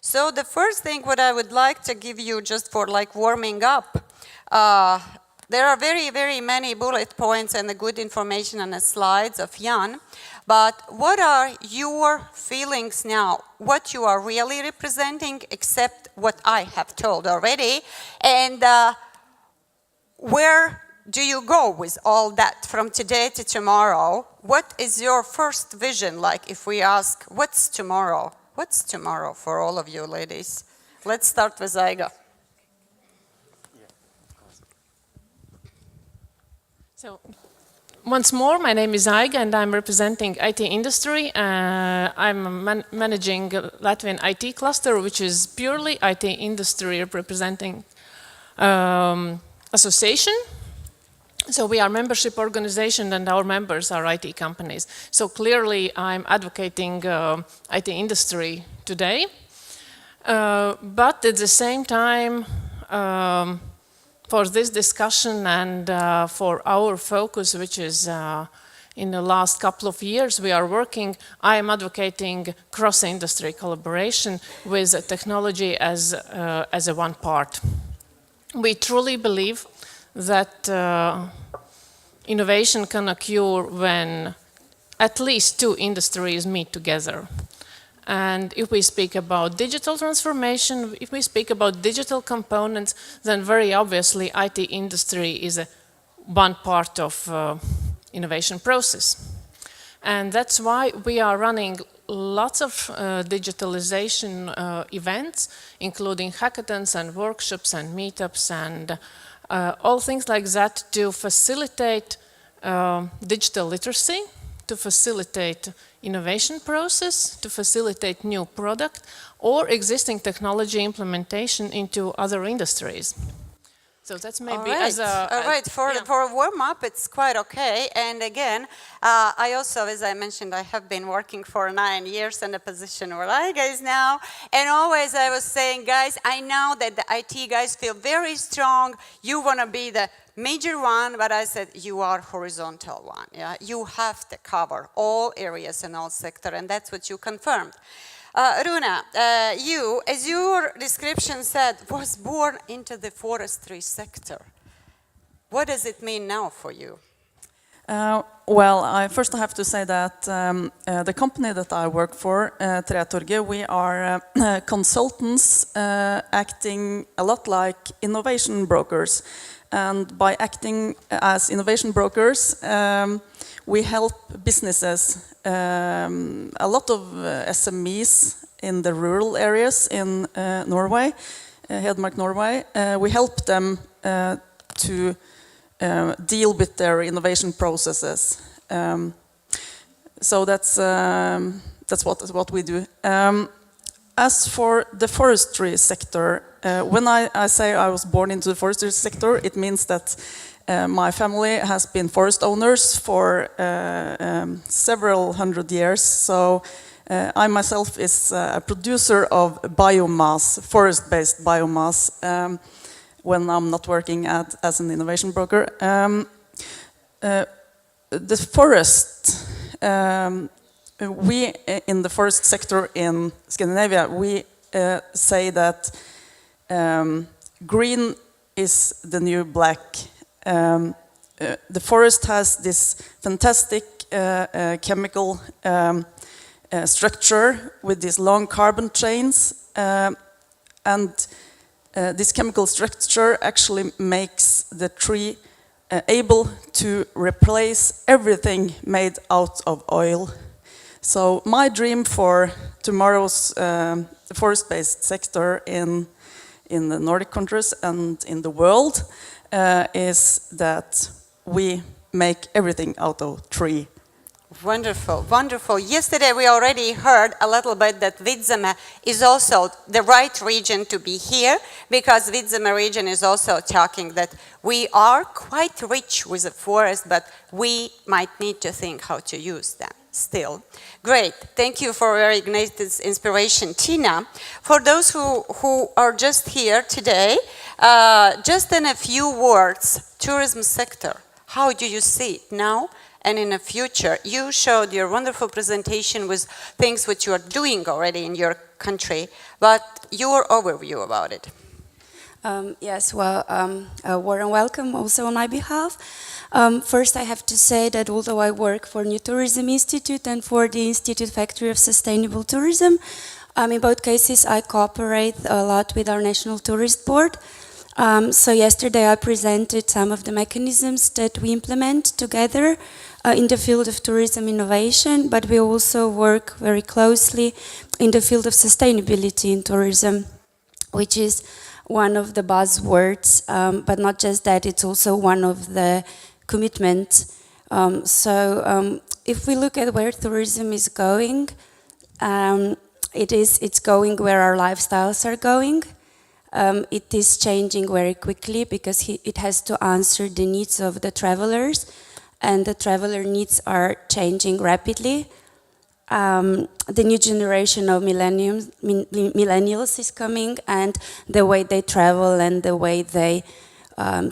So the first thing what I would like to give you just for like warming up, there are very many bullet points and the good information on the slides of Jan, but what are your feelings now? What you are really representing, except what I have told already, and where do you go with all that from today to tomorrow? What is your first vision like if we ask, what's tomorrow? What's tomorrow for all of you ladies? Let's start with AIGA. So, once more, my name is AIGA and I'm representing IT industry. I'm managing Latvian IT cluster, which is purely IT industry representing association. So we are membership organization and our members are IT companies. So clearly I'm advocating IT industry today. But at the same time, for this discussion and for our focus, which is in the last couple of years we are working, I am advocating cross-industry collaboration with technology as a one part. We truly believe that innovation can occur when at least two industries meet together. And if we speak about digital transformation, if we speak about digital components, then very obviously IT industry is one part of innovation process. And that's why we are running lots of digitalization events, including hackathons and workshops and meetups and all things like that to facilitate digital literacy, to facilitate innovation process, to facilitate new product or existing technology implementation into other industries. So that's maybe as a... All right, for a warm-up, it's quite okay. And again, I also, as I mentioned, I have been working for 9 years in the position where AIGA is now. And always I was saying, guys, I know that the IT guys feel very strong. You want to be the major one, but I said, you are horizontal one. Yeah? You have to cover all areas and all sectors, and that's what you confirmed. Runa, you, as your description said, was born into the forestry sector. What does it mean now for you? Well, first I have to say that the company that I work for, Tretorget, we are consultants acting a lot like innovation brokers. And by acting as innovation brokers, we help businesses, a lot of SMEs in the rural areas in Norway, Hedmark, Norway. We help them to deal with their innovation processes. So that's what we do. As for the forestry sector, when I say I was born into the forestry sector, it means that my family has been forest owners for several hundred years. So I myself is a producer of biomass, forest-based biomass, when I'm not working as an innovation broker. The forest, we in the forest sector in Scandinavia, we say that green is the new black. The forest has this fantastic chemical structure with these long carbon chains, and this chemical structure actually makes the tree able to replace everything made out of oil. So my dream for tomorrow's forest-based sector in the Nordic countries and in the world is that we make everything out of tree. Wonderful, wonderful. Yesterday we already heard a little bit that Vidzeme is also the right region to be here, because Vidzeme region is also talking that we are quite rich with the forest, but we might need to think how to use them still. Great, thank you for very nice inspiration. Tina, for those who are just here today, just in a few words, tourism sector, how do you see it now and in the future? You showed your wonderful presentation with things which you are doing already in your country, but your overview about it. Yes, well, a warm welcome also on my behalf. First, I have to say that although I work for New Tourism Institute and for the Institute Factory of Sustainable Tourism, in both cases I cooperate a lot with our National Tourist Board. So yesterday I presented some of the mechanisms that we implement together in the field of tourism innovation, but we also work very closely in the field of sustainability in tourism, which is one of the buzzwords, but not just that, it's also one of the commitments. If we look at where tourism is going, it's going where our lifestyles are going. It is changing very quickly because it has to answer the needs of the travelers, and the traveler needs are changing rapidly. The new generation of millennials is coming, and the way they travel and the way they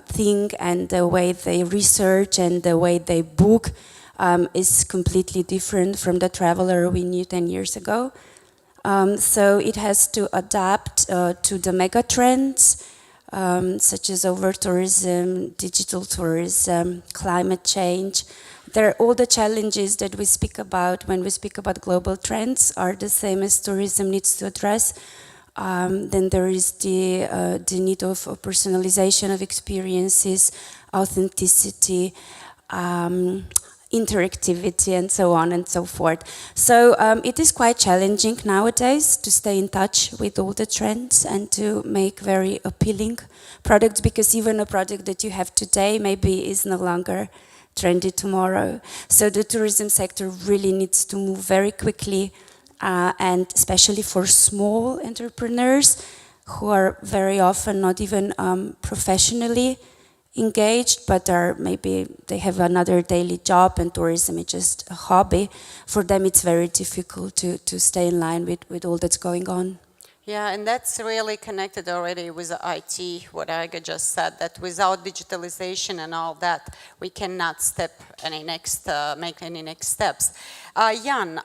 think and the way they research and the way they book is completely different from the traveler we knew 10 years ago. So it has to adapt to the mega trends such as over-tourism, digital tourism, climate change. There are all the challenges that we speak about when we speak about global trends are the same as tourism needs to address. Then there is the need of personalization of experiences, authenticity, interactivity, and so on and so forth. So it is quite challenging nowadays to stay in touch with all the trends and to make very appealing products, because even a product that you have today maybe is no longer trendy tomorrow. So the tourism sector really needs to move very quickly, and especially for small entrepreneurs who are very often not even professionally engaged, but are maybe they have another daily job and tourism is just a hobby. For them it's very difficult to stay in line with all that's going on. Yeah, and that's really connected already with the IT, what AIGA just said, that without digitalization and all that, we cannot make any next steps. Jan,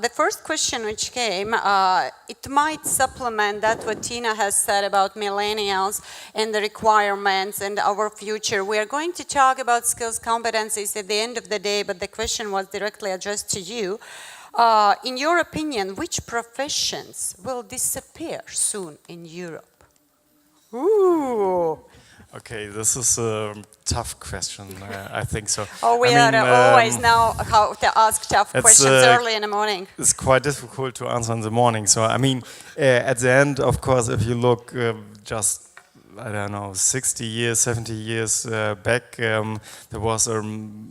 the first question which came, it might supplement that what Tina has said about millennials and the requirements and our future. We are going to talk about skills competencies at the end of the day, but the question was directly addressed to you. In your opinion, which professions will disappear soon in Europe? Ooh. Okay, this is a tough question, I think so. Oh, we always know how to ask tough questions early in the morning. It's quite difficult to answer in the morning. So, I mean, at the end, of course, if you look just, I don't know, 60 years, 70 years back, there was a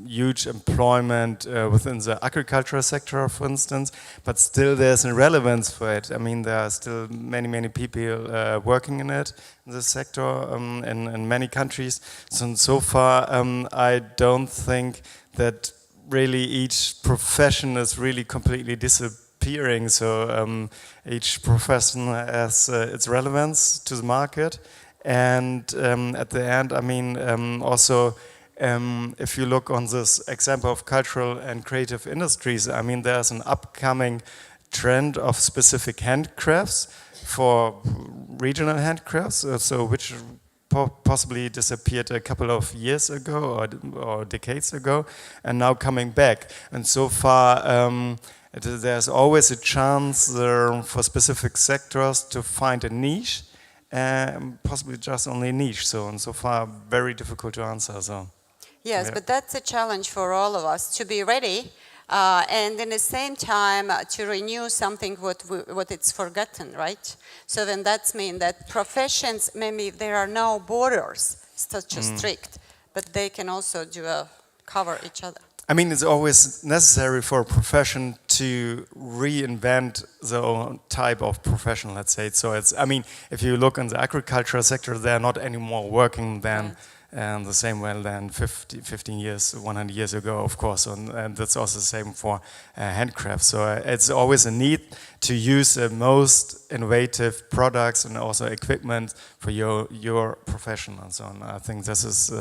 huge employment within the agricultural sector, for instance, but still there's a relevance for it. I mean, there are still many people working in it, in this sector, in many countries. So far, I don't think that really each profession is really completely disappearing. So each profession has its relevance to the market. And at the end, I mean, also, if you look on this example of cultural and creative industries, I mean, there's an upcoming trend of specific handcrafts for regional handcrafts, so which possibly disappeared a couple of years ago or decades ago, and now coming back. And so far, there's always a chance for specific sectors to find a niche. Possibly just only niche, so far very difficult to answer. So yes, yeah. But that's a challenge for all of us to be ready, and in the same time to renew something what it's forgotten, right? So then that's mean that professions, maybe there are no borders such as strict, but they can also cover each other. I mean, it's always necessary for a profession to reinvent the own type of profession, let's say. So it's, I mean, if you look in the agricultural sector, they're not anymore working than the same way than 15 years, 100 years ago, of course. And that's also the same for handcraft. So it's always a need to use the most innovative products and also equipment for your profession and so on. I think this is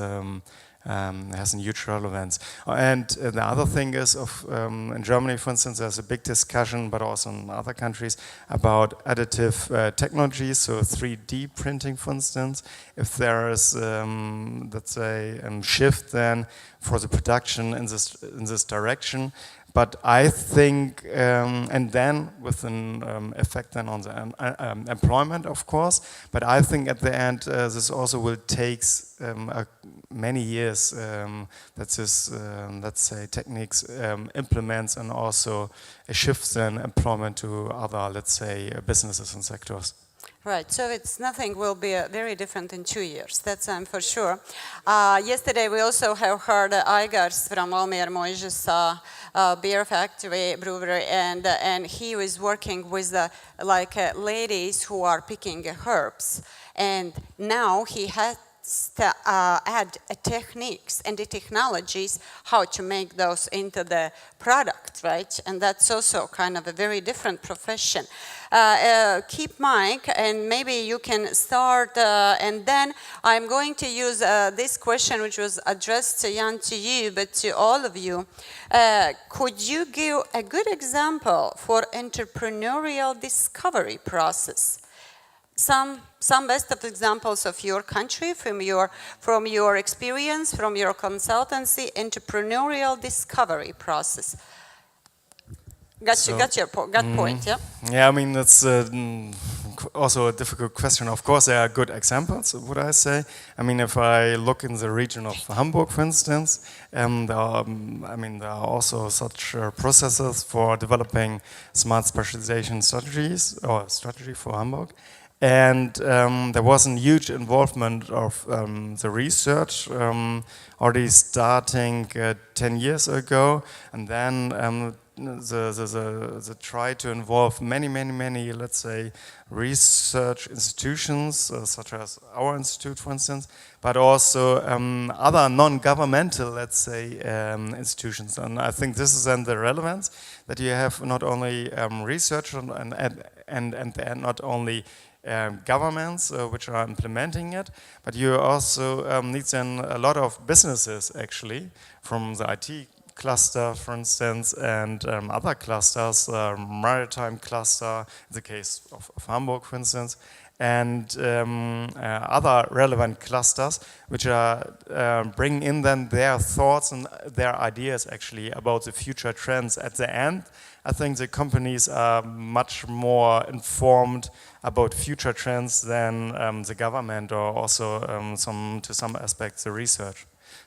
has a huge relevance. And the other thing is, in Germany, for instance, there's a big discussion, but also in other countries, about additive technologies, so 3D printing, for instance. If there is, let's say, a shift then for the production in this direction. But I think, and then with an effect then on the employment, of course. But I think at the end, this also will take many years that this, let's say, techniques implements and also shifts then employment to other, let's say, businesses and sectors. Right, so nothing will be very different in 2 years, that's for sure. Yesterday we also have heard AIGA from RUNA beer factory, brewery, and he was working with ladies who are picking herbs. And now he has to add techniques and the technologies how to make those into the product, right? And that's also kind of a very different profession. Keep mic and maybe you can start and then I'm going to use this question which was addressed to Jan, to you, but to all of you. Could you give a good example for entrepreneurial discovery process? Some best of examples of your country, from your experience, from your consultancy, entrepreneurial discovery process. Got point, yeah? Yeah, I mean, that's also a difficult question. Of course, there are good examples, would I say. I mean, if I look in the region of Hamburg, for instance, there are also such processes for developing smart specialization strategies, or strategy for Hamburg. And there was a huge involvement of the research already starting 10 years ago, and then the try to involve many, let's say, research institutions, such as our institute, for instance, but also other non-governmental, let's say, institutions. And I think this is then the relevance, that you have not only research and not only governments which are implementing it, but you also need then a lot of businesses actually, from the IT cluster, for instance, and other clusters, maritime cluster, in the case of Hamburg, for instance, and other relevant clusters, which are bringing in then their thoughts and their ideas actually about the future trends. At the end, I think the companies are much more informed about future trends than the government, or also to some aspects the research.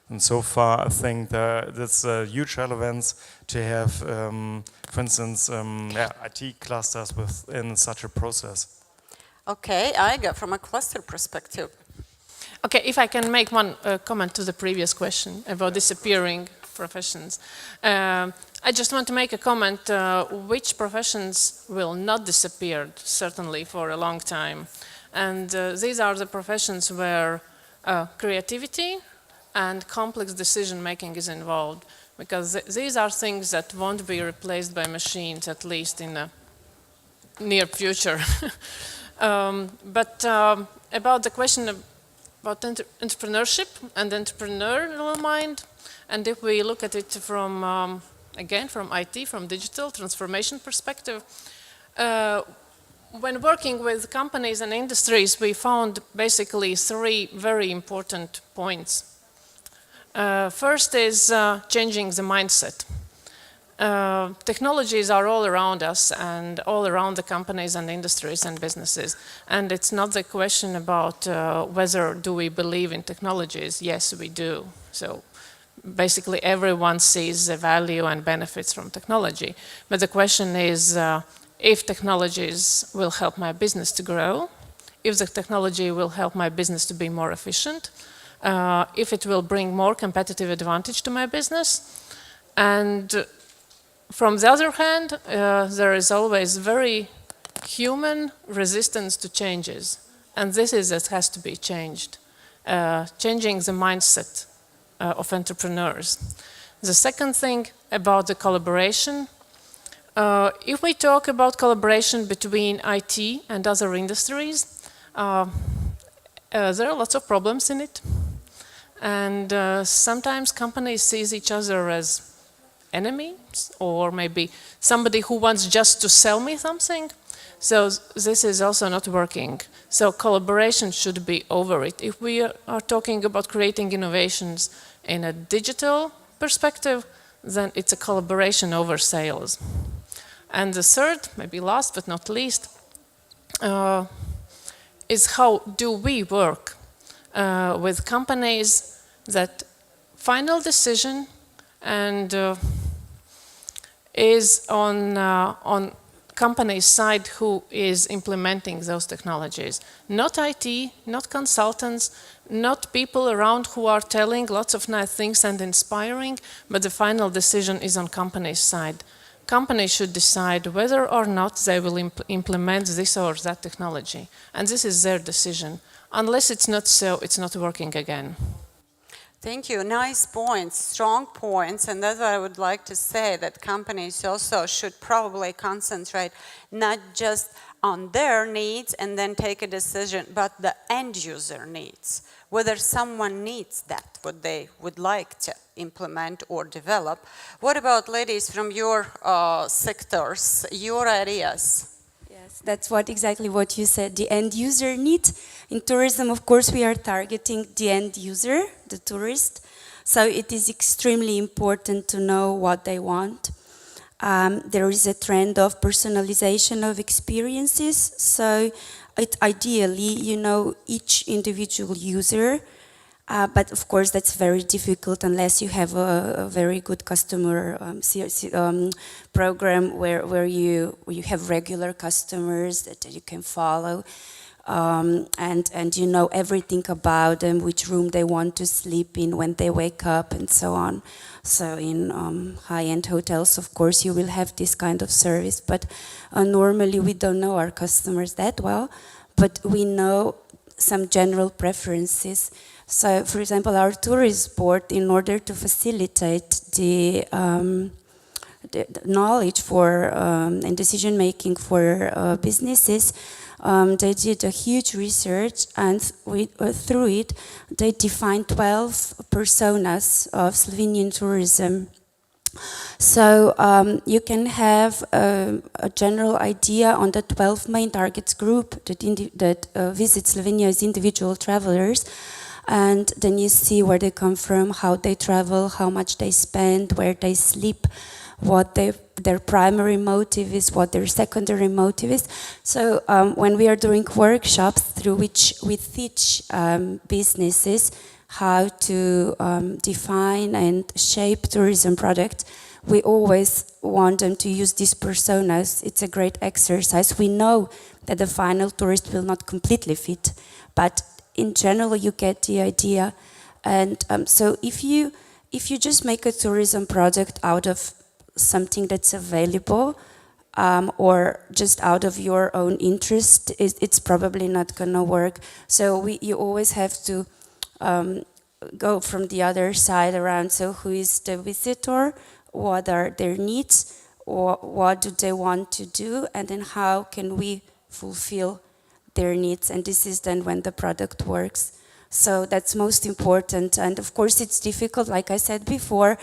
And so far, I think there's a huge relevance to have, for instance, IT clusters within such a process. Okay, AIGA, from a cluster perspective. Okay, if I can make one comment to the previous question about disappearing professions. I just want to make a comment which professions will not disappear, certainly for a long time. And these are the professions where creativity and complex decision making is involved, because these are things that won't be replaced by machines, at least in the near future. But about the question about entrepreneurship and entrepreneurial mind, and if we look at it from, again, from IT, from digital transformation perspective, when working with companies and industries, we found basically three very important points. First is changing the mindset. Technologies are all around us and all around the companies and industries and businesses. And it's not the question about whether do we believe in technologies. Yes, we do. So basically everyone sees the value and benefits from technology. But the question is if technologies will help my business to grow, if the technology will help my business to be more efficient, if it will bring more competitive advantage to my business. And from the other hand, there is always very human resistance to changes. And this is that has to be changed. Changing the mindset of entrepreneurs. The second thing about the collaboration, if we talk about collaboration between IT and other industries, there are lots of problems in it. And sometimes companies see each other as enemies, or maybe somebody who wants just to sell me something. So this is also not working. So collaboration should be over it. If we are talking about creating innovations in a digital perspective, then it's a collaboration over sales. And the third, maybe last but not least, is how do we work with companies that final decision and is on company's side who is implementing those technologies. Not IT, not consultants, not people around who are telling lots of nice things and inspiring, but the final decision is on company's side. Companies should decide whether or not they will implement this or that technology. And this is their decision. Unless it's not so, it's not working again. Thank you. Nice points, strong points, and that's what I would like to say, that companies also should probably concentrate not just on their needs and then take a decision, but the end user needs, whether someone needs that, what they would like to implement or develop. What about ladies from your sectors, your ideas? That's exactly what you said, the end user need. In tourism, of course, we are targeting the end user, the tourist. So it is extremely important to know what they want. There is a trend of personalization of experiences. So ideally, you know each individual user. But of course, that's very difficult unless you have a very good customer program where you have regular customers that you can follow, and you know everything about them, which room they want to sleep in when they wake up, and so on. So in high-end hotels, of course, you will have this kind of service. But normally, we don't know our customers that well, but we know some general preferences. So, for example, our tourist board, in order to facilitate the knowledge for and decision making for businesses, they did a huge research, and through it, they defined 12 personas of Slovenian tourism. So you can have a general idea on the 12 main targets group that visit Slovenia as individual travelers. And then you see where they come from, how they travel, how much they spend, where they sleep, what their primary motive is, what their secondary motive is. So when we are doing workshops through which we teach businesses how to define and shape tourism product, we always want them to use these personas. It's a great exercise. We know that the final tourist will not completely fit, but in general, you get the idea. And so if you just make a tourism project out of something that's available or just out of your own interest, it's probably not going to work. So you always have to go from the other side around. So who is the visitor? What are their needs? Or what do they want to do? And then how can we fulfill their needs? And this is then when the product works. So that's most important. And of course it's difficult, like I said before,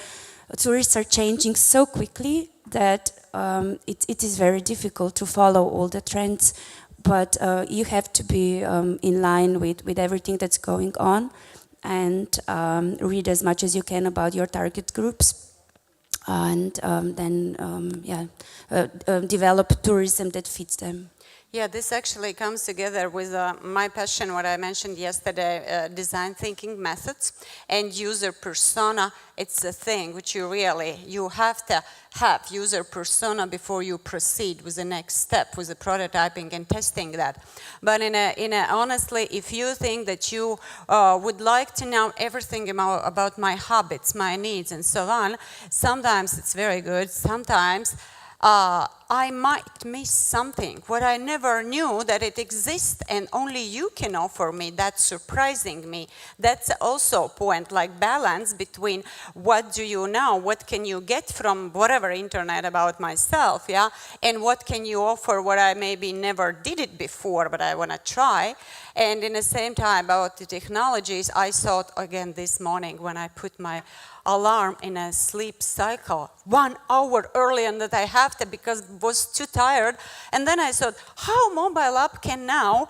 tourists are changing so quickly that it is very difficult to follow all the trends. But you have to be in line with everything that's going on, and read as much as you can about your target groups, and then develop tourism that fits them. Yeah, this actually comes together with my passion, what I mentioned yesterday, design thinking methods and user persona. It's a thing which you have to have user persona before you proceed with the next step, with the prototyping and testing that. But honestly, if you think that you would like to know everything about my habits, my needs, and so on, sometimes it's very good. Sometimes I might miss something, what I never knew that it exists and only you can offer me. That's surprising me. That's also a point, like balance between what do you know, what can you get from whatever internet about myself, yeah, and what can you offer what I maybe never did it before, but I want to try. And in the same time about the technologies, I thought again this morning when I put my alarm in a sleep cycle 1 hour earlier than I have to because I was too tired. And then I thought, how mobile app can now,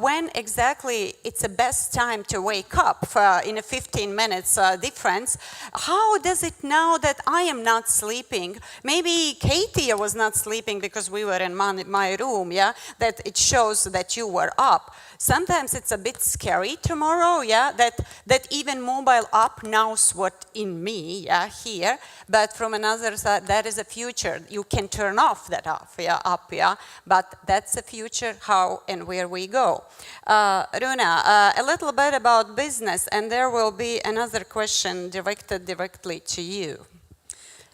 when exactly it's the best time to wake up in a 15 minutes difference, how does it know that I am not sleeping? Maybe Katie was not sleeping because we were in my room, yeah, that it shows that you were up. Sometimes it's a bit scary tomorrow, yeah, that even mobile app knows what in me, yeah, here, but from another side, that is a future. You can turn off that off, yeah, up, yeah, but that's the future, how and where we go. Runa, a little bit about business, and there will be another question directed directly to you.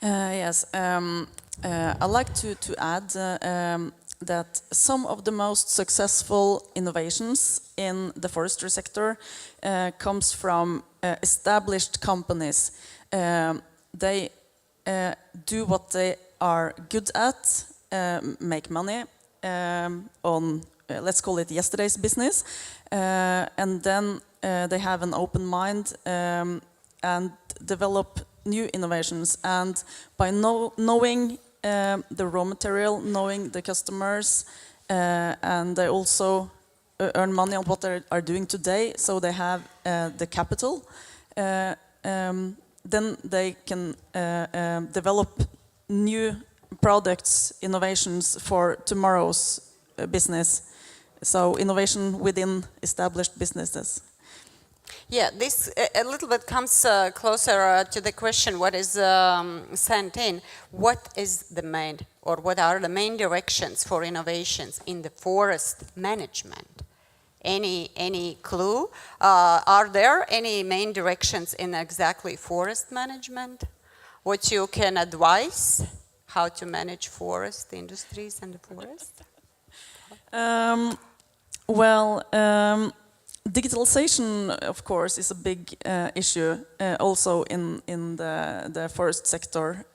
Yes, I'd like to add that some of the most successful innovations in the forestry sector comes from established companies. They do what they are good at, make money on, let's call it yesterday's business, and then they have an open mind and develop new innovations. And by knowing the raw material, knowing the customers, and they also earn money on what they are doing today, so they have the capital, then they can develop new products, innovations for tomorrow's business. So innovation within established businesses. Yeah, this a little bit comes closer to the question what is sent in. What is the main, or what are the main directions for innovations in the forest management? Any clue? Are there any main directions in exactly forest management? What you can advise? How to manage forest industries and the forest? Digitalization, of course, is a big issue also in the forest sector,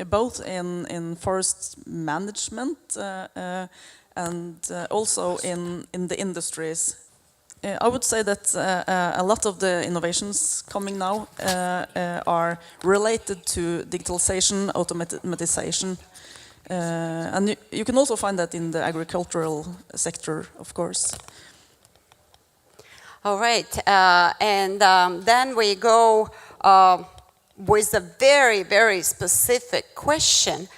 both in forest management and also in the industries. I would say that a lot of the innovations coming now are related to digitalization, automatization, and you can also find that in the agricultural sector, of course. All right, and then we go with a very, very specific question.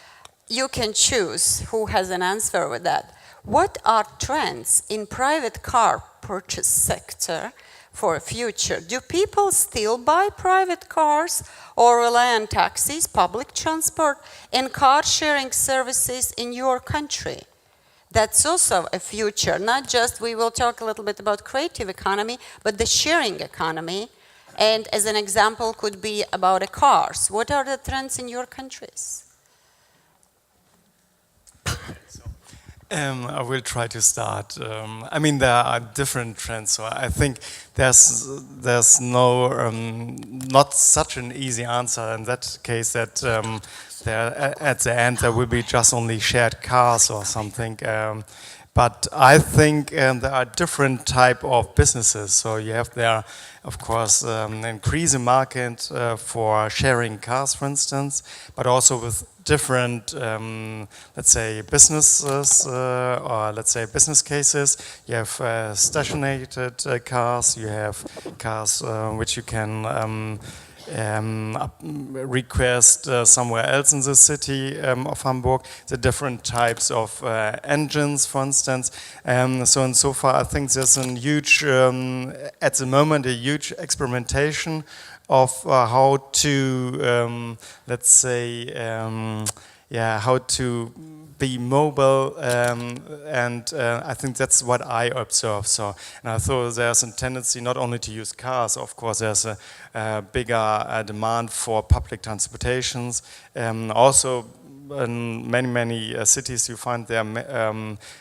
You can choose who has an answer with that. What are trends in private car purchase sector for future? Do people still buy private cars or rely on taxis, public transport, and car sharing services in your country? That's also a future, not just we will talk a little bit about creative economy, but the sharing economy. And as an example could be about the cars. What are the trends in your countries? I will try to start. I mean, there are different trends, so I think there's no not such an easy answer in that case that there, at the end there will be just only shared cars or something. But I think there are different type of businesses. So you have there, of course, an increasing market for sharing cars, for instance, but also with different, let's say, businesses or let's say business cases. You have stationated cars. You have cars which you can request somewhere else in the city of Hamburg, the different types of engines, for instance. So and so far, I think there's a huge, at the moment, a huge experimentation of how to, let's say, how to be mobile, and I think that's what I observe. So, and I thought there's a tendency not only to use cars, of course, there's a bigger demand for public transportations, also in many cities you find there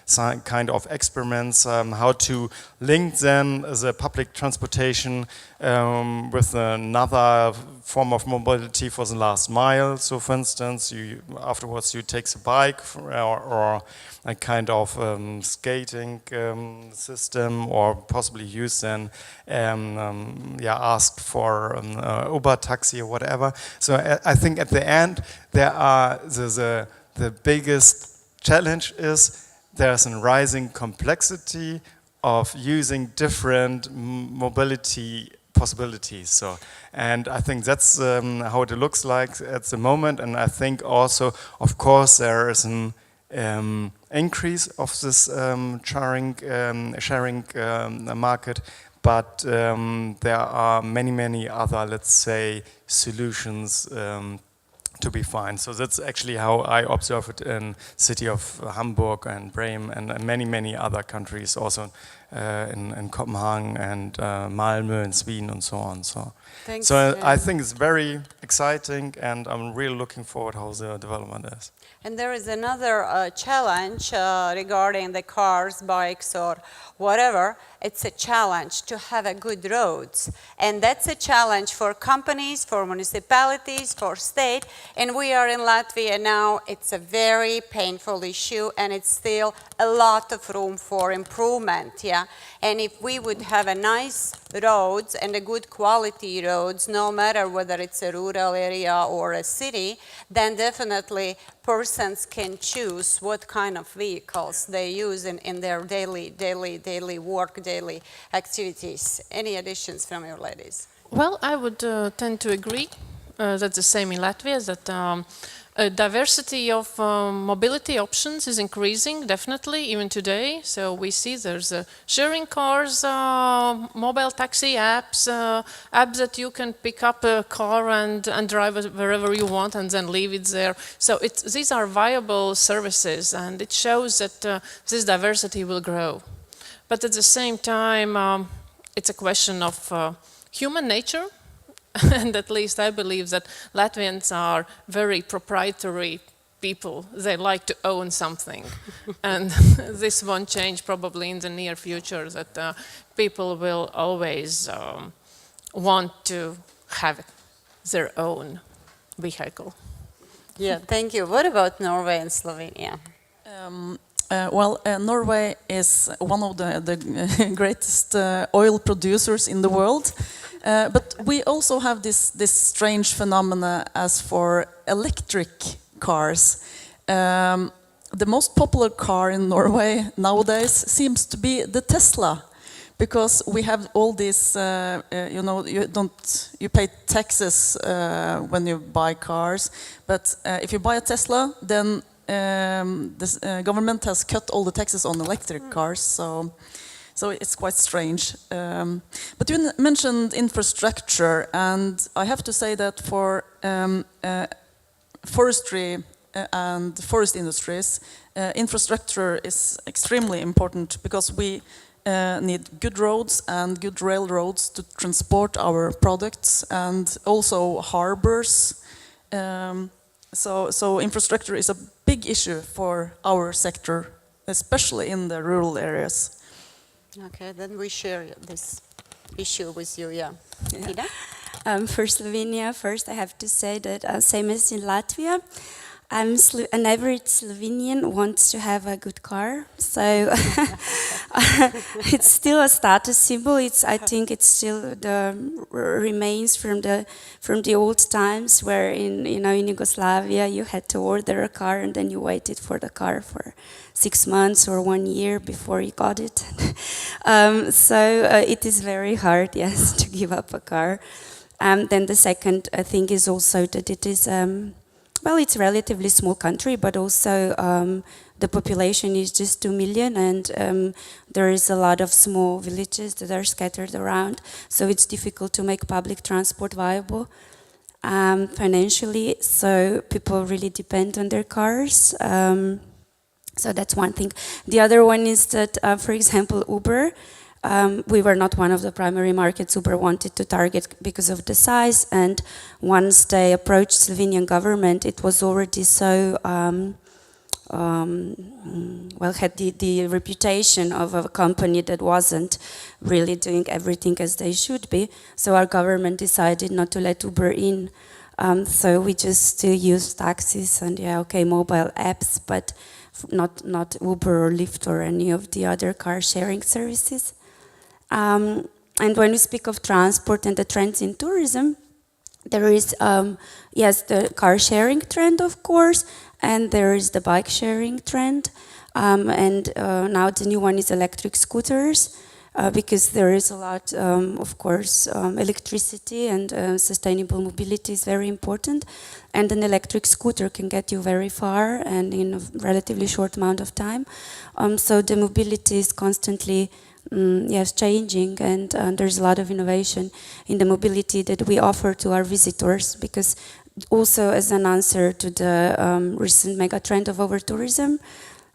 some kind of experiments how to link then the public transportation with another form of mobility for the last mile. So for instance, afterwards you take the bike or a kind of skating system, or possibly use then ask for Uber taxi or whatever. So I think at the end there are the biggest challenge is there's a rising complexity of using different mobility possibilities. So, and I think that's how it looks like at the moment. And I think also, of course, there is an increase of this sharing market, but there are many other, let's say, solutions to be found. So that's actually how I observe it in city of Hamburg and Bremen and many other countries, also in Copenhagen and Malmö and Sweden and so on. So I think it's very exciting, and I'm really looking forward how the development is. And there is another challenge regarding the cars, bikes, or whatever. It's a challenge to have a good roads. And that's a challenge for companies, for municipalities, for state. And we are in Latvia now. It's a very painful issue, and it's still a lot of room for improvement, yeah. And if we would have a nice roads and a good quality roads, no matter whether it's a rural area or a city, then definitely persons can choose what kind of vehicles they use in their daily work, daily activities. Any additions from you ladies? Well, I would tend to agree. That's the same in Latvia, that diversity of mobility options is increasing, definitely, even today. So we see there's sharing cars, mobile taxi apps, apps that you can pick up a car and drive it wherever you want and then leave it there. So these are viable services, and it shows that this diversity will grow. But at the same time, it's a question of human nature. And at least I believe that Latvians are very proprietary people. They like to own something. And this won't change probably in the near future, that people will always want to have their own vehicle. Yeah, thank you. What about Norway and Slovenia? Norway is one of the greatest oil producers in the world. But we also have this strange phenomena as for electric cars. The most popular car in Norway nowadays seems to be the Tesla, because we have all this, you pay taxes when you buy cars, but if you buy a Tesla, then the government has cut all the taxes on electric cars, so it's quite strange. But you mentioned infrastructure, and I have to say that for forestry and forest industries, infrastructure is extremely important, because we need good roads and good railroads to transport our products, and also harbors. So infrastructure is a big issue for our sector, especially in the rural areas. Okay, then we share this issue with you, yeah. Ida? For Slovenia, first I have to say that same as in Latvia, an average Slovenian wants to have a good car, so it's still a status symbol. I think it's still the remains from the old times, where in Yugoslavia you had to order a car and then you waited for the car for 6 months or 1 year before you got it. So it is very hard, yes, to give up a car. Then the second thing is also that it is. Well, it's a relatively small country, but also the population is just 2 million, and there is a lot of small villages that are scattered around, so it's difficult to make public transport viable financially, so people really depend on their cars. So that's one thing. The other one is that, for example, Uber, We were not one of the primary markets Uber wanted to target because of the size, and once they approached Slovenian government, it was already so, well, had the reputation of a company that wasn't really doing everything as they should be, so our government decided not to let Uber in. So we just use taxis and, yeah, okay, mobile apps, but not Uber or Lyft or any of the other car sharing services. And when we speak of transport and the trends in tourism, there is, yes, the car sharing trend, of course, and there is the bike sharing trend. And now the new one is electric scooters, because there is a lot, of course, electricity and sustainable mobility is very important. And an electric scooter can get you very far and in a relatively short amount of time. So the mobility is constantly yes, changing, and there's a lot of innovation in the mobility that we offer to our visitors, because also as an answer to the recent mega trend of over-tourism,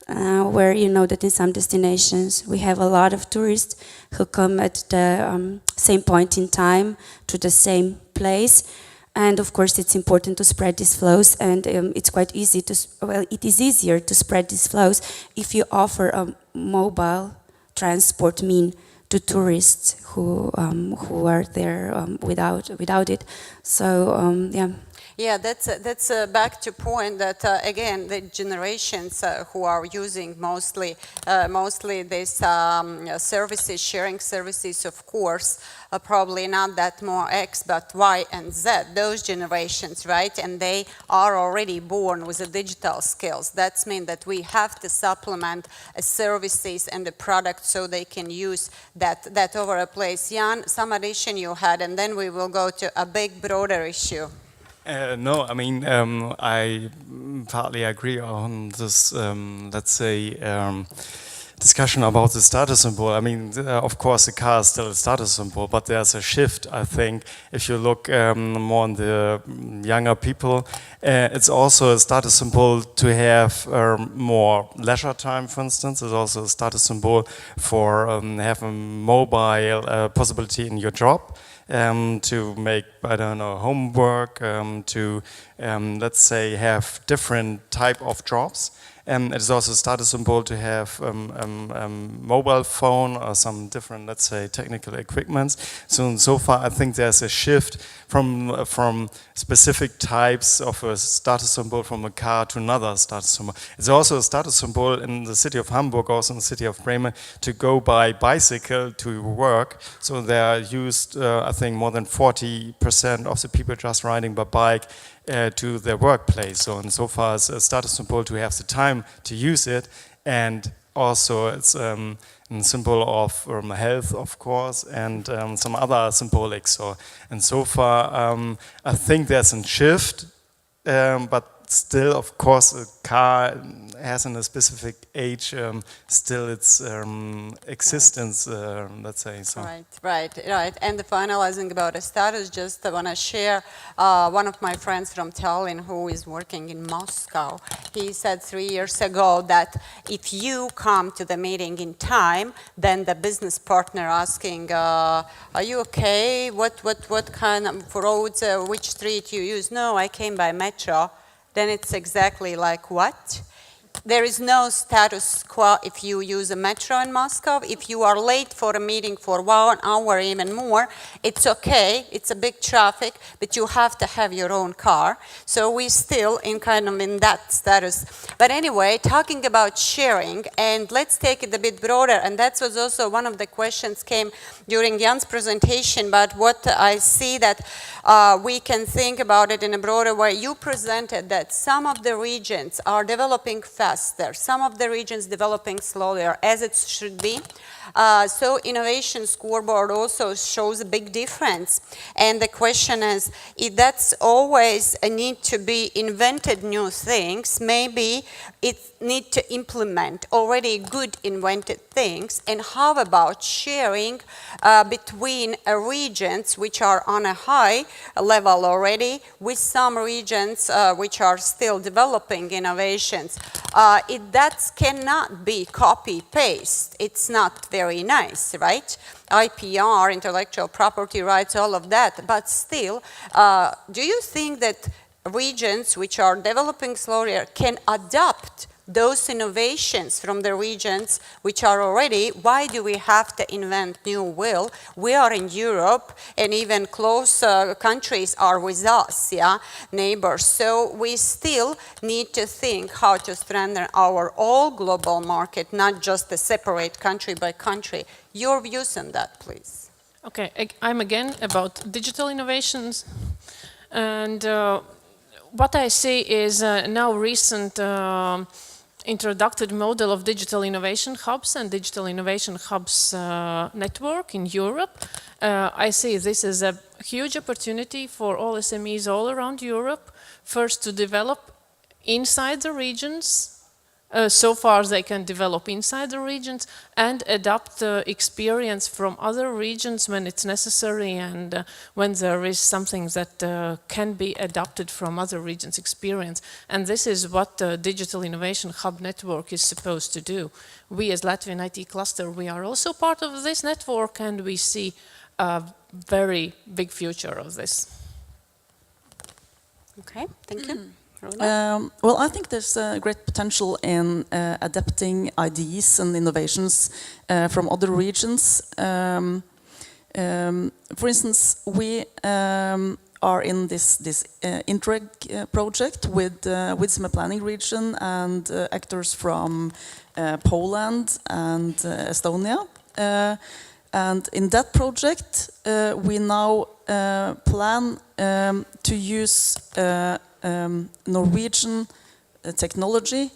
where you know that in some destinations we have a lot of tourists who come at the same point in time to the same place. And of course it's important to spread these flows, and it's quite easy to, well, it is easier to spread these flows if you offer a mobile transport mean to tourists who are there without it. So yeah. Yeah, that's back to point that again the generations who are using mostly these services, sharing services, of course, are probably not that more X but Y and Z. Those generations, right? And they are already born with the digital skills. That means that we have to supplement services and the product so they can use that over a place. Jan, some addition you had, and then we will go to a big broader issue. No, I mean, I partly agree on this, let's say, discussion about the status symbol. I mean, of course, the car is still a status symbol, but there's a shift, I think. If you look more on the younger people, it's also a status symbol to have more leisure time, for instance. It's also a status symbol for having mobile possibility in your job. To make, I don't know, homework, to, let's say, have different type of jobs. It is also a status symbol to have mobile phone or some different, let's say, technical equipments. So far, I think there's a shift from specific types of a status symbol from a car to another status symbol. It's also a status symbol in the city of Hamburg, also in the city of Bremen, to go by bicycle to work. So they are used, I think, more than 40% of the people just riding by bike to their workplace. So far it's a status symbol to have the time to use it, and also it's a symbol of health, of course, and some other symbolics. And so far I think there's a shift, but still, of course, a car has in a specific age still its existence, let's say. So. Right. And the finalizing about a status, just I want to share one of my friends from Tallinn who is working in Moscow. He said 3 years ago that if you come to the meeting in time, then the business partner asking, are you okay? What kind of roads, which street you use? No, I came by metro. Then it's exactly like what? There is no status quo if you use a metro in Moscow. If you are late for a meeting for 1 hour, even more, it's okay. It's a big traffic, but you have to have your own car. So we still in that status. But anyway, talking about sharing, and let's take it a bit broader. And that was also one of the questions came during Jan's presentation. But what I see that we can think about it in a broader way. You presented that some of the regions are developing faster, some of the regions developing slower, as it should be. So innovation scoreboard also shows a big difference. And the question is, if that's always a need to be invented new things, maybe it need to implement already good invented things. And how about sharing between regions which are on a high level already with some regions which are still developing innovations? that cannot be copy-paste. It's not very nice, right? IPR, intellectual property rights, all of that. But still, do you think that regions which are developing slowly can adopt those innovations from the regions which are already? Why do we have to invent new wheel? We are in Europe, and even close countries are with us, yeah, neighbors. So we still need to think how to strengthen our all global market, not just the separate country by country. Your views on that, please. Okay, I'm again about digital innovations, and what I see is now recent introduced model of digital innovation hubs and digital innovation hubs network in Europe. I see this as a huge opportunity for all SMEs all around Europe, first to develop inside the regions, so far they can develop inside the regions and adopt experience from other regions when it's necessary and when there is something that can be adopted from other regions' experience. And this is what the Digital Innovation Hub Network is supposed to do. We as Latvian IT cluster, we are also part of this network, and we see a very big future of this. Okay, thank you. Well, I think there's a great potential in adapting ideas and innovations from other regions. For instance, we are in this Interreg project with Vidzeme planning region and actors from Poland and Estonia. And in that project, we now plan to use Norwegian technology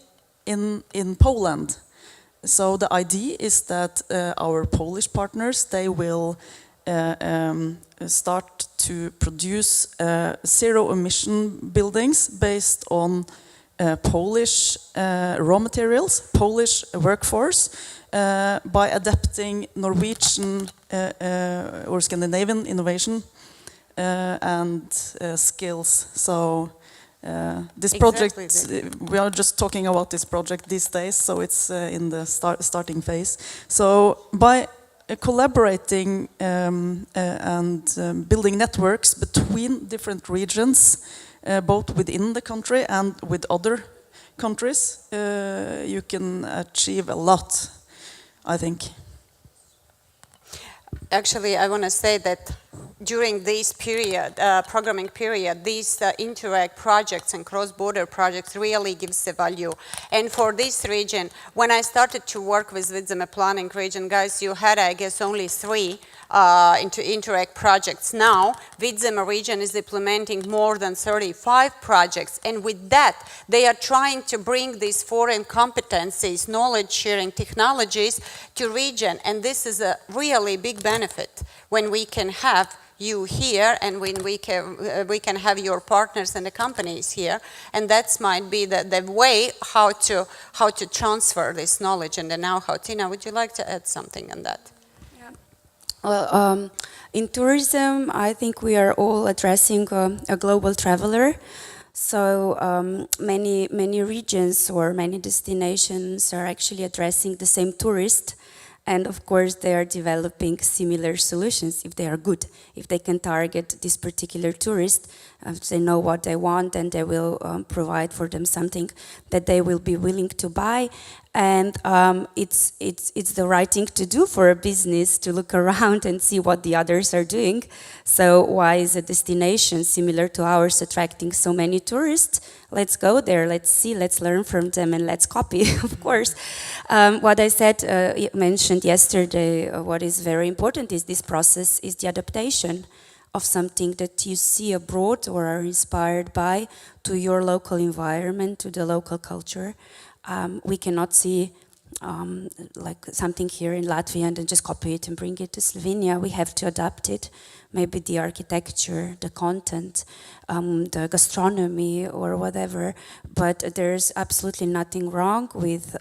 in Poland. So the idea is that our Polish partners, they will start to produce zero-emission buildings based on Polish raw materials, Polish workforce, by adapting Norwegian or Scandinavian innovation and skills. So this project, we are just talking about this project these days, so it's in the starting phase. So by collaborating and building networks between different regions, both within the country and with other countries, you can achieve a lot, I think. Actually, I want to say that during this period, programming period, these Interreg projects and cross-border projects really gives the value. And for this region, when I started to work with Vidzeme planning region, guys, you had, I guess, only 3 into Interreg projects. Now, Vidzeme region is implementing more than 35 projects, and with that, they are trying to bring these foreign competencies, knowledge-sharing technologies to region, and this is a really big benefit when we can have you here and when we can have your partners and the companies here, and that might be the way how to transfer this knowledge and the know-how. Tina, would you like to add something on that? Well, in tourism, I think we are all addressing a global traveler. So many regions or many destinations are actually addressing the same tourist. And of course, they are developing similar solutions if they are good. If they can target this particular tourist, they know what they want, and they will provide for them something that they will be willing to buy. And it's the right thing to do for a business, to look around and see what the others are doing. So why is a destination similar to ours attracting so many tourists? Let's go there, let's see, let's learn from them, and let's copy, of course. What I said, mentioned yesterday, what is very important is this process, is the adaptation of something that you see abroad or are inspired by to your local environment, to the local culture. We cannot see like something here in Latvia and then just copy it and bring it to Slovenia. We have to adapt it. maybe the architecture, the content, the gastronomy or whatever, but there's absolutely nothing wrong with,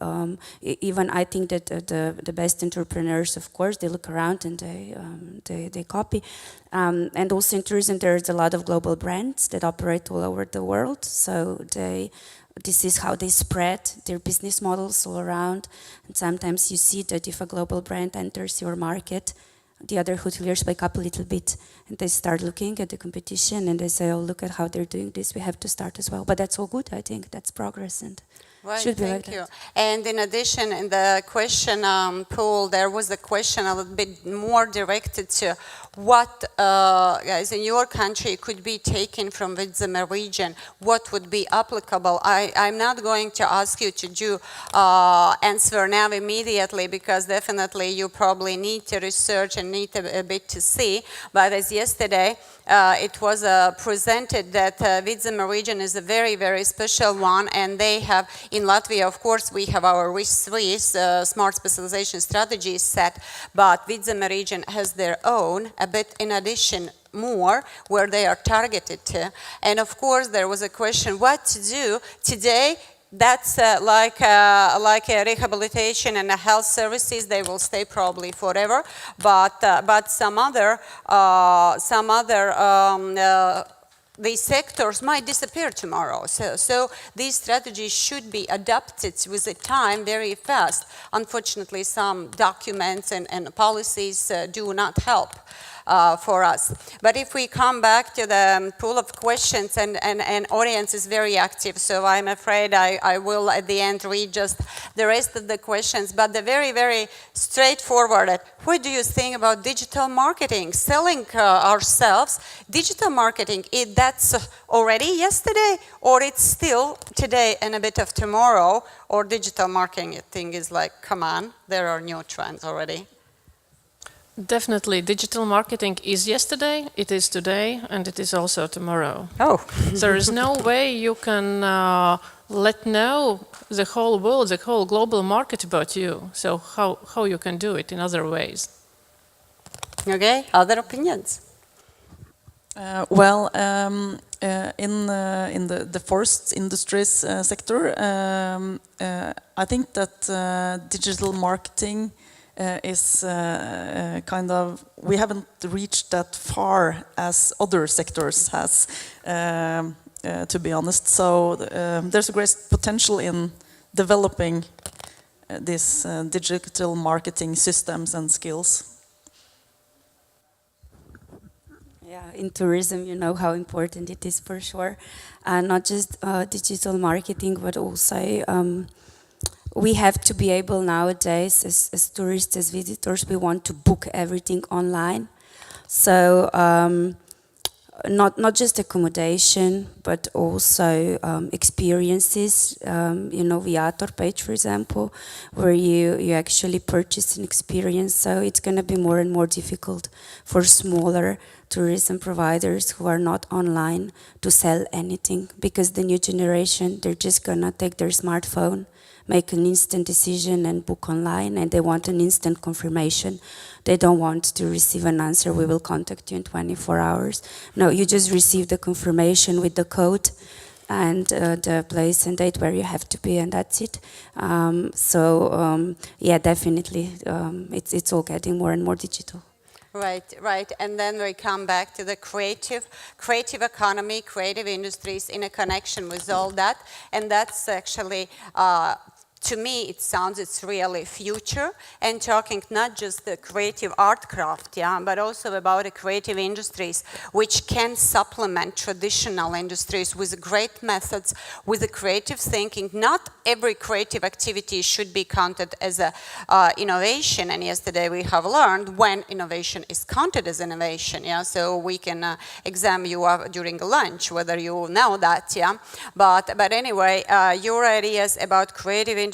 even I think that the best entrepreneurs, of course, they look around and they copy. And also in tourism, there's a lot of global brands that operate all over the world, so this is how they spread their business models all around. And sometimes you see that if a global brand enters your market, the other hoteliers wake up a little bit and they start looking at the competition and they say, oh, look at how they're doing this, we have to start as well. But that's all good, I think, that's progress and should be like that. Thank you. And in addition, in the question pool, there was a question a little bit more directed to what, guys, in your country could be taken from Vidzeme region, what would be applicable. I'm not going to ask you to do answer now immediately, because definitely you probably need to research and need a bit to see, but as yesterday, it was presented that Vidzeme region is a very, very special one, and they have, in Latvia, of course, we have our WIS3 smart specialization strategies set, but Vidzeme region has their own, a bit in addition, more, where they are targeted to. And of course, there was a question what to do today. That's like a rehabilitation and a health services, they will stay probably forever, but some other these sectors might disappear tomorrow. So these strategies should be adapted with the time very fast. Unfortunately, some documents and policies do not help for us. But if we come back to the pool of questions, and audience is very active, so I'm afraid I will at the end read just the rest of the questions, but the very, very straightforward, what do you think about digital marketing, selling ourselves? Digital marketing, that's already yesterday, or it's still today and a bit of tomorrow, or digital marketing is like, come on, there are new trends already? Definitely, digital marketing is yesterday, it is today, and it is also tomorrow. Oh. There is no way you can let know the whole world, the whole global market about you. So how you can do it in other ways? Okay, other opinions? In the forest industries sector, I think that digital marketing is kind of, we haven't reached that far as other sectors has, to be honest. So there's a great potential in developing these digital marketing systems and skills. Yeah, in tourism, you know how important it is for sure. Not just digital marketing, but also we have to be able nowadays, as tourists, as visitors, we want to book everything online. So not just accommodation, but also experiences. You know, Viator page, for example, where you actually purchase an experience. So it's going to be more and more difficult for smaller tourism providers who are not online to sell anything, because the new generation, they're just going to take their smartphone, make an instant decision and book online, and they want an instant confirmation. They don't want to receive an answer, we will contact you in 24 hours. No, you just receive the confirmation with the code and the place and date where you have to be, and that's it. Yeah, definitely, it's all getting more and more digital. Right, right. And then we come back to the creative economy, creative industries in a connection with all that. And that's actually, to me, it sounds it's really future, and talking not just the creative art craft, yeah, but also about the creative industries, which can supplement traditional industries with great methods, with the creative thinking. Not every creative activity should be counted as a innovation, and yesterday we have learned when innovation is counted as innovation, yeah, so we can examine you during lunch, whether you know that, yeah, but anyway, your ideas about creative industries,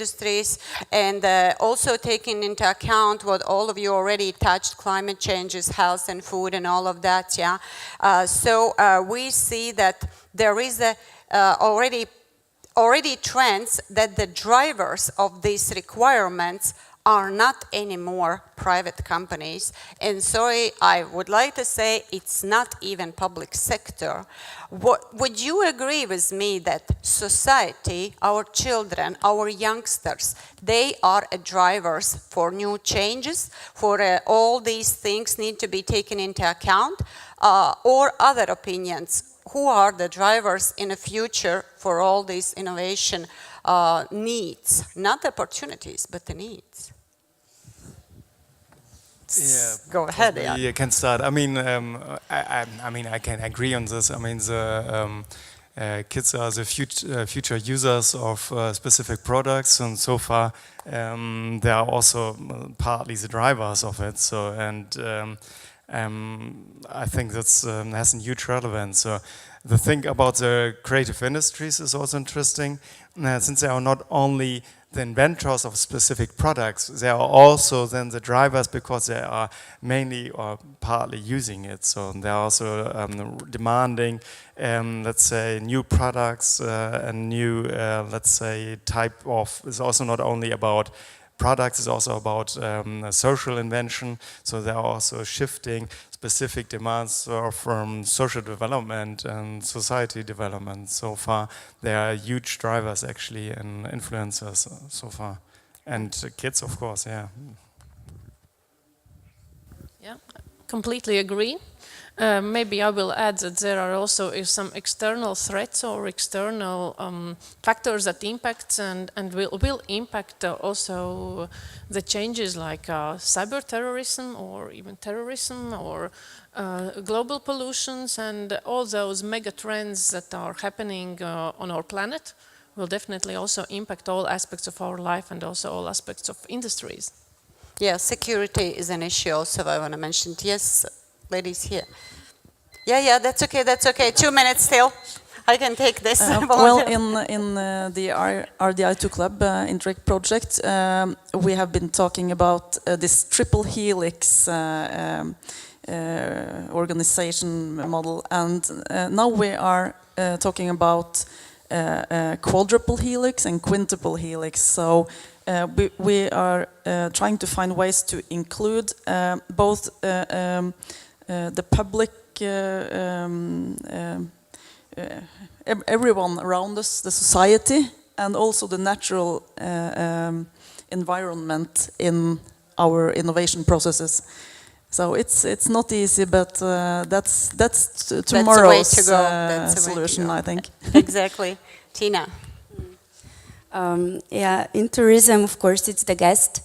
and also taking into account what all of you already touched, climate changes, health and food and all of that, yeah. So we see that there is already trends that the drivers of these requirements are not anymore private companies. And sorry, I would like to say it's not even public sector. Would you agree with me that society, our children, our youngsters, they are drivers for new changes, for all these things need to be taken into account, or other opinions? Who are the drivers in the future for all these innovation needs? Not opportunities, but the needs. Yeah, Go ahead, Jan. You can start. I mean, I mean, I can agree on this. I mean, the kids are the future users of specific products, and so far they are also partly the drivers of it. So, and I think that's has a huge relevance. So, the thing about the creative industries is also interesting, since they are not only the inventors of specific products, they are also then the drivers because they are mainly or partly using it. So they are also demanding, let's say, new products and new, let's say, type of. It's also not only about products, it's also about social invention. So they are also shifting specific demands from social development and society development. So far, they are huge drivers actually and influencers so far. And kids, of course, yeah. Yeah, completely agree. Maybe I will add that there are also some external threats or external factors that impact and will impact also the changes like cyber terrorism or even terrorism or global pollutions, and all those mega trends that are happening on our planet will definitely also impact all aspects of our life and also all aspects of industries. Yeah, security is an issue also I want to mention. Yes, ladies here. Yeah, that's okay, that's okay. 2 minutes still. I can take this. Well, in the RDI2 Club Interact project, we have been talking about this triple helix organization model, and now we are talking about quadruple helix and quintuple helix. So we are trying to find ways to include both the public, everyone around us, the society, and also the natural environment in our innovation processes. So it's not easy, but that's tomorrow's solution, I think. Exactly. Tina. Yeah, in tourism, of course, it's the guest.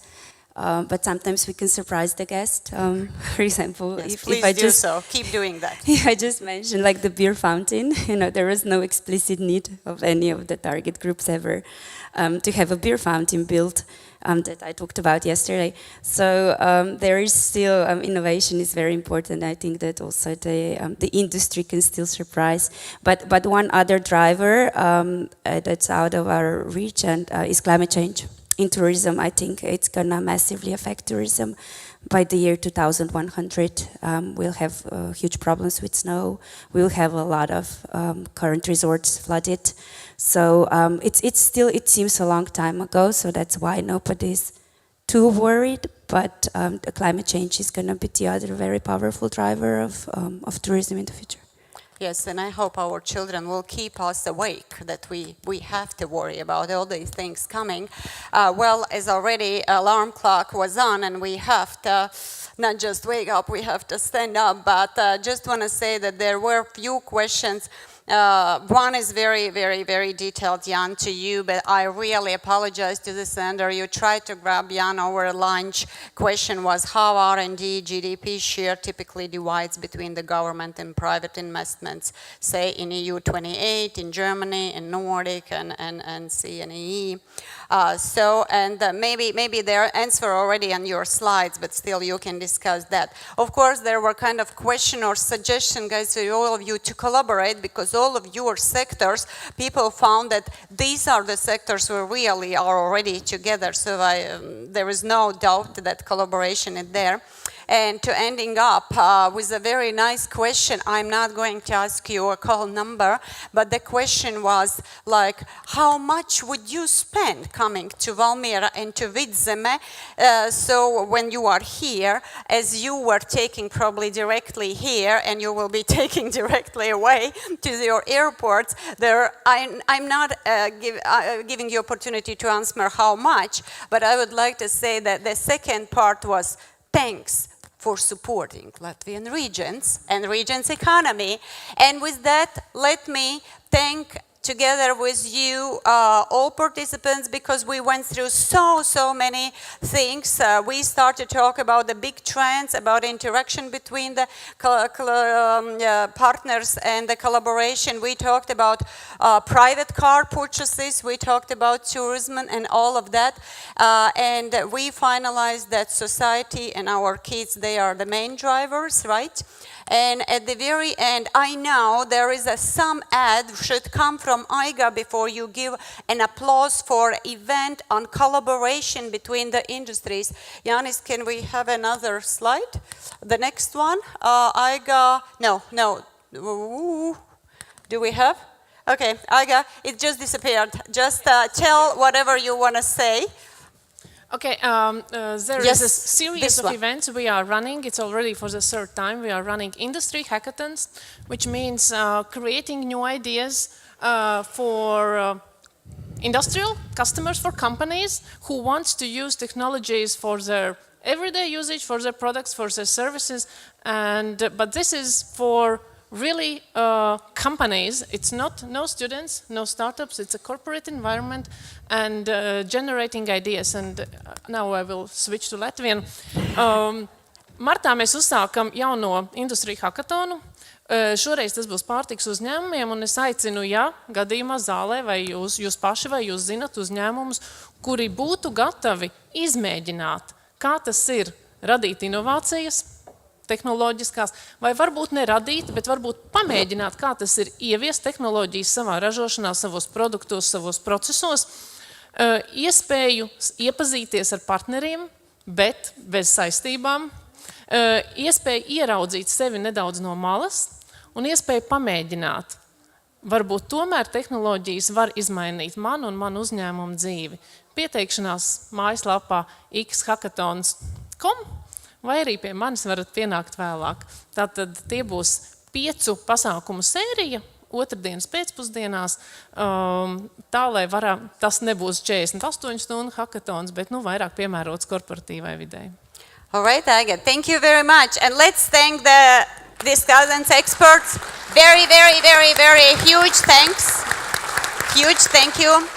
But sometimes we can surprise the guest. For example, Yes, if I do just so. Keep doing that. if I just mentioned like the beer fountain, there was no explicit need of any of the target groups ever to have a beer fountain built that I talked about yesterday. So there is still innovation is very important. I think that also the industry can still surprise. But one other driver that's out of our reach and is climate change. In tourism, I think it's gonna massively affect tourism. By the year 2100, we'll have huge problems with snow. We'll have a lot of current resorts flooded. So it seems a long time ago, so that's why nobody's too worried. But the climate change is gonna be the other very powerful driver of tourism in the future. Yes, and I hope our children will keep us awake, that we have to worry about all these things coming. Well, as already alarm clock was on, and we have to not just wake up, we have to stand up, but just want to say that there were a few questions. One is very, very, very detailed, Jan, to you, but I really apologize to the sender. You tried to grab Jan over lunch. Question was how R&D GDP share typically divides between the government and private investments, say in EU 28, in Germany, in Nordic, and C and EE. Maybe their answer already on your slides, but still you can discuss that. Of course, there were kind of question or suggestion, guys, for all of you to collaborate, because all of your sectors, people found that these are the sectors where really are already together. So there is no doubt that collaboration is there. and to ending up with a very nice question. I'm not going to ask you a call number, but the question was like, how much would you spend coming to Valmiera and to Vidzeme? So when you are here, as you were taking probably directly here, and you will be taking directly away to your airports, I'm not giving you opportunity to answer how much, but I would like to say that the second part was thanks for supporting Latvian regions and regions economy. And with that, let me thank together with you all participants, because we went through so many things. We started to talk about the big trends, about interaction between the partners and the collaboration. We talked about private car purchases, we talked about tourism and all of that, and we finalized that society and our kids, they are the main drivers, right? And at the very end, I know there is some ad should come from AIGA before you give an applause for event on collaboration between the industries. Yanis, can we have another slide? The next one, AIGA, no. Ooh. Do we have? Okay, AIGA, it just disappeared. Just tell whatever you want to say. Okay, there is a series of events we are running. It's already for the third time. We are running industry hackathons, which means creating new ideas for industrial customers, for companies who want to use technologies for their everyday usage, for their products, for their services. But this is for really companies. It's not no students, no startups. It's a corporate environment and generating ideas. And now I will switch to Latvian. Martā mēs uzsākam jauno industriju hackathonu. Šoreiz tas būs pārtiks uzņēmumiem, un es aicinu, ja gadījumā zālē vai jūs paši vai jūs zinat uzņēmumus, kuri būtu gatavi izmēģināt, kā tas ir radīt inovācijas, tehnoloģiskās, vai varbūt neradīt, bet varbūt pamēģināt, kā tas ir ieviest tehnoloģijas savā ražošanā, savos produktos, savos procesos, iespēju iepazīties ar partneriem, bet bez saistībām, iespēju ieraudzīt sevi nedaudz no malas un iespēju pamēģināt. Varbūt tomēr tehnoloģijas var izmainīt manu un manu uzņēmumu dzīvi. Pieteikšanās mājaslapā xhackathons.com vai arī pie manis varat pienākt vēlāk. Tātad tie būs 5 pasākumu sērija, otrdienas pēcpusdienās, tā, lai tas nebūs 48 stundu hackathons, bet vairāk piemērots korporatīvai videi. All right, AIGA, thank you very much. And let's thank the discussants, experts. Very huge thanks. Huge thank you.